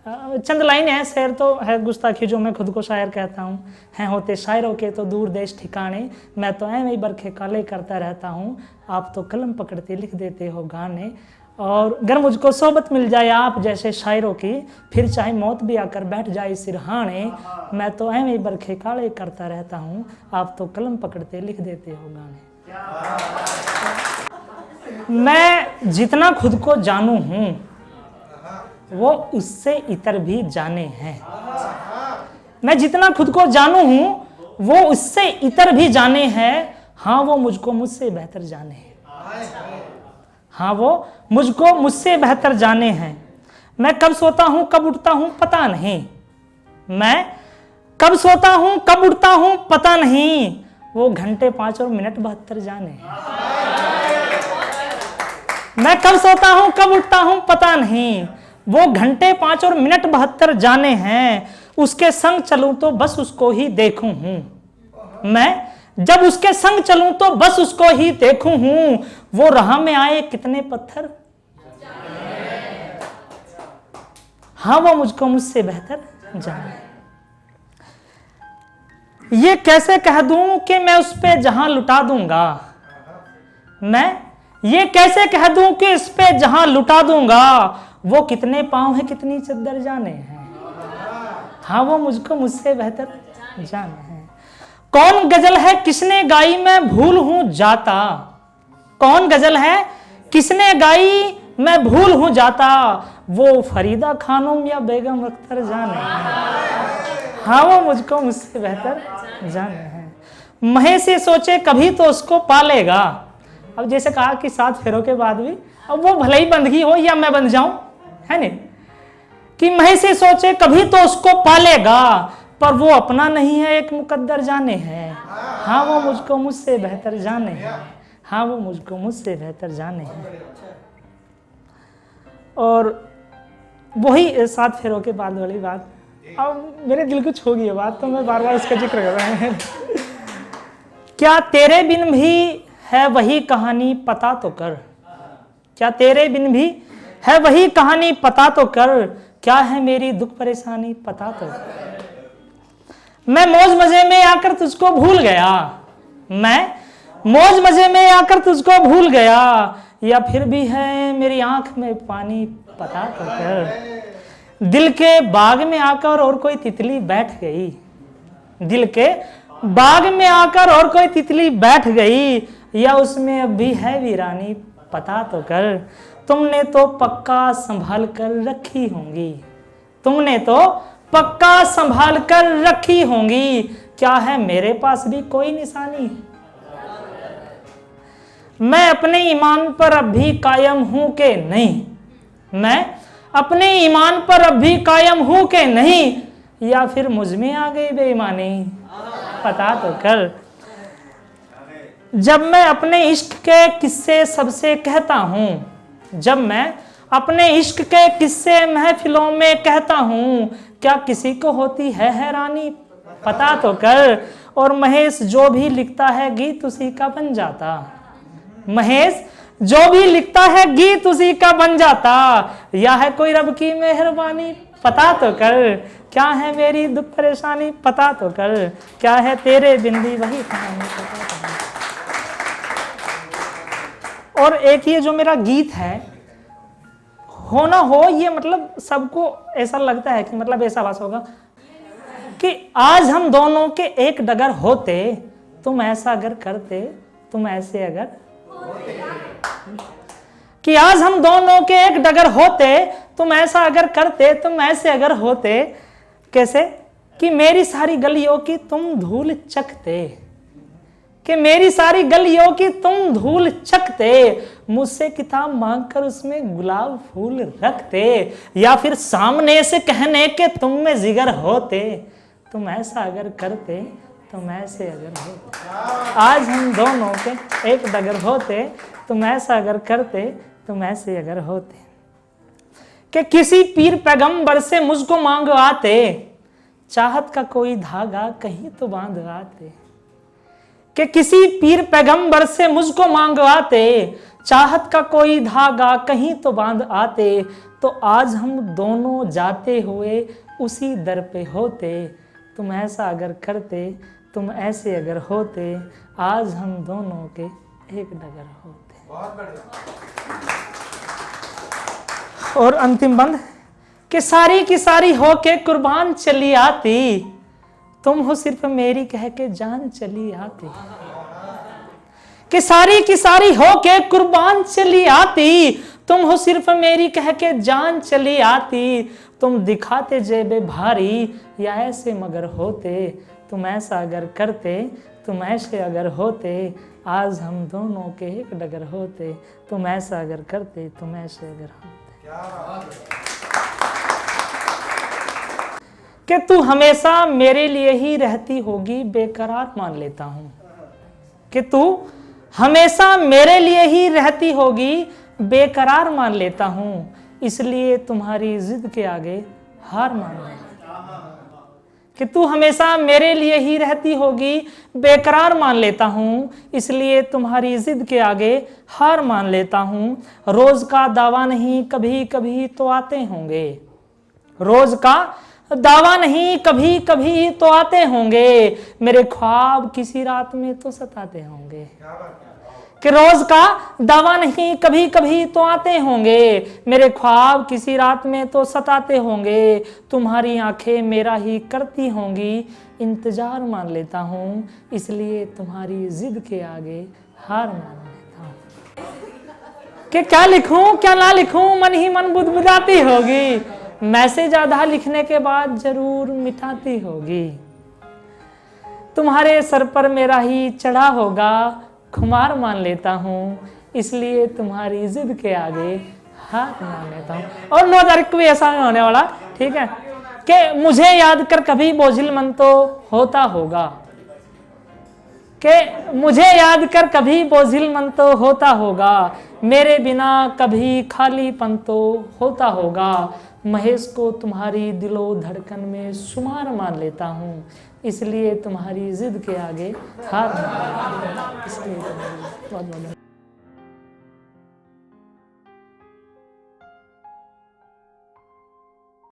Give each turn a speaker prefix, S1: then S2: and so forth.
S1: चंद line है, शेर तो है गुस्ताखी जो मैं खुद को शायर कहता हूँ। हैं होते शायरों के तो दूर देश ठिकाने, मैं तो ऐਵੇਂ ही बरखे काले करता रहता हूँ, आप तो कलम पकड़ते लिख देते हो गाने। और अगर मुझको सोबत मिल जाए आप जैसे शायरों की, फिर चाहे मौत भी आकर बैठ जाए सिरहाने, मैं तो ऐਵੇਂ ही बरखे काले करता रहता हूँ, आप तो कलम पकड़ते लिख देते हो गाने। मैं जितना खुद को जानू हूँ वो उससे इतर भी जाने हैं। मैं जितना खुद को जानू हूँ वो उससे इतर भी जाने हैं। हाँ वो मुझको मुझसे बेहतर जाने हैं। हाँ वो मुझको मुझसे बेहतर जाने हैं। मैं कब सोता हूँ कब उठता हूँ पता नहीं, मैं कब सोता हूँ कब उठता हूँ पता नहीं, वो घंटे 5 और मिनट 72 जाने हैं। मैं कब सोता हूँ कब उठता हूँ पता नहीं, वो घंटे 5 और मिनट 72 जाने हैं। उसके संग चलूं तो बस उसको ही देखूं हूं। मैं जब उसके संग चलूं तो बस उसको ही देखूं हूं। वो राह में आए कितने पत्थर, हाँ वो मुझको मुझसे बेहतर जाने। ये कैसे कह दूं कि मैं उस पे जहां लुटा दूंगा, मैं ये कैसे कह दूं कि इस पे जहां लुटा दूंगा, वो कितने पांव है कितनी चद्दर जाने हैं। हाँ वो मुझको मुझसे बेहतर जाने हैं। कौन गजल है किसने गाई मैं भूल हूं जाता, कौन गजल है किसने गाई मैं भूल हूं जाता, वो फरीदा खानम या बेगम अख्तर जाने हैं। हाँ वो मुझको मुझसे बेहतर जाने हैं। महेश से सोचे कभी तो उसको पालेगा। अब जैसे कहा कि 7 फेरों के बाद भी, अब वो भले ही बंदगी हो या मैं बन जाऊं, है नहीं, कि महेश से सोचे कभी तो उसको पालेगा, पर वो अपना नहीं है एक मुकद्दर जाने है। हाँ वो मुझको मुझसे बेहतर जाने हैं। हाँ वो मुझको मुझसे बेहतर जाने हैं। और वही 7 फेरों के बाद वाली बात, अब मेरे दिल को छू गई बात तो मैं बार बार उसका जिक्र कर रहा हूं। क्या तेरे बिन भी है वही कहानी पता तो कर, क्या तेरे बिन भी है वही कहानी पता तो कर, क्या है मेरी दुख परेशानी पता तो कर। मैं मौज मजे में आकर तुझको भूल गया, मैं मौज मजे में आकर तुझको भूल गया, या फिर भी है मेरी आंख में पानी पता तो कर। दिल के बाग में आकर और कोई तितली बैठ गई, दिल के बाग में आकर और कोई तितली बैठ गई, या उसमें अब भी है वीरानी पता तो कर। तुमने तो पक्का संभाल कर रखी होंगी, तुमने तो पक्का संभाल कर रखी होंगी, क्या है मेरे पास भी कोई निशानी। मैं अपने ईमान पर अब भी कायम हूं कि नहीं, मैं अपने ईमान पर अब भी कायम हूं कि नहीं, या फिर मुझ में आ गई बेईमानी पता तो कर। जब मैं अपने इश्क के किस्से सबसे कहता हूं, जब मैं अपने इश्क के किस्से महफिलों में कहता हूं, क्या किसी को होती है हैरानी पता तो कर। और महेश जो भी लिखता है गीत उसी का बन जाता, महेश जो भी लिखता है गीत उसी का बन जाता, या है कोई रब की मेहरबानी पता तो कर। क्या है मेरी दुख परेशानी पता तो कर, क्या है तेरे बिन भी वही कहानी पता तो कर। और एक ये जो मेरा गीत है हो ना हो, ये मतलब सबको ऐसा लगता है कि मतलब ऐसा आवाज होगा कि आज हम दोनों के एक डगर होते, तुम ऐसा अगर करते, तुम ऐसे अगर कि आज हम दोनों के एक डगर होते, तुम ऐसा अगर करते, तुम ऐसे अगर होते। कैसे कि मेरी सारी गलियों की तुम धूल चखते, कि मेरी सारी गलियों की तुम धूल चखते, मुझसे किताब मांगकर उसमें गुलाब फूल रखते, या फिर सामने से कहने के तुम में जिगर होते, तुम ऐसा अगर करते, तुम ऐसे अगर होते। आज हम दोनों के एक डगर होते, तुम ऐसा अगर करते, तुम ऐसे अगर होते। कि किसी पीर पैगंबर से मुझको मांग आते, चाहत का कोई धागा कहीं तो बांध आते। कि किसी पीर पैगंबर से मुझको मांग आते, चाहत का कोई धागा कहीं तो बांध आते। तो आज हम दोनों जाते हुए उसी दर पे होते। तुम ऐसा अगर करते, तुम ऐसे अगर होते, आज हम दोनों के एक डगर होते।
S2: बहुत बढ़िया।
S1: और अंतिम बंद कि सारी की सारी हो के कुर्बान चली आती, तुम हो सिर्फ मेरी कह के जान चली आती। कि सारी की सारी हो के कुर्बान चली आती, तुम हो सिर्फ मेरी कह के जान चली आती। तुम दिखाते जेबे भारी या ऐसे मगर होते, तुम ऐसा अगर करते, तुम ऐसे अगर होते, आज हम दोनों के एक डगर होते। तुम ऐसा अगर करते, तुम ऐसे अगर होते।
S2: क्या बात है।
S1: कि तू हमेशा मेरे लिए ही रहती होगी बेकरार मान लेता हूं। कि तू हमेशा मेरे लिए ही रहती होगी बेकरार मान लेता हूं, इसलिए तुम्हारी जिद के आगे हार मान लेता हूं। कि तू हमेशा मेरे लिए ही रहती होगी बेकरार मान लेता हूं, इसलिए तुम्हारी जिद के आगे हार मान लेता हूं। रोज का दावा नहीं कभी कभी तो आते होंगे, रोज का दावा नहीं कभी कभी तो आते होंगे, मेरे ख्वाब किसी रात में तो सताते होंगे।
S2: क्या बात है।
S1: कि रोज का दावा नहीं कभी कभी तो आते होंगे, मेरे ख्वाब किसी रात में तो सताते होंगे। तुम्हारी आंखें मेरा ही करती होंगी इंतजार मान लेता हूँ, इसलिए तुम्हारी जिद के आगे हार मान लेता हूँ। कि क्या लिखूं क्या ना लिखूं, मन ही मन बुदबुदाती होगी, मैसेज आधा लिखने के बाद जरूर मिटाती होगी। तुम्हारे सर पर मेरा ही चढ़ा होगा खुमार मान लेता हूँ, इसलिए तुम्हारी जिद के आगे हार मान लेता हूँ। और 9 तारीख को भी ऐसा नहीं होने वाला, ठीक है। कि मुझे याद कर कभी बोझिल मन तो होता होगा, कि मुझे याद कर कभी बोझिल मन तो होता होगा, मेरे बिना कभी खालीपन तो होता होगा। महेश को तुम्हारी दिलो धड़कन में शुमार मान लेता हूँ, इसलिए तुम्हारी जिद के आगे हार मान लेता हूँ। इसलिए बहुत बहुत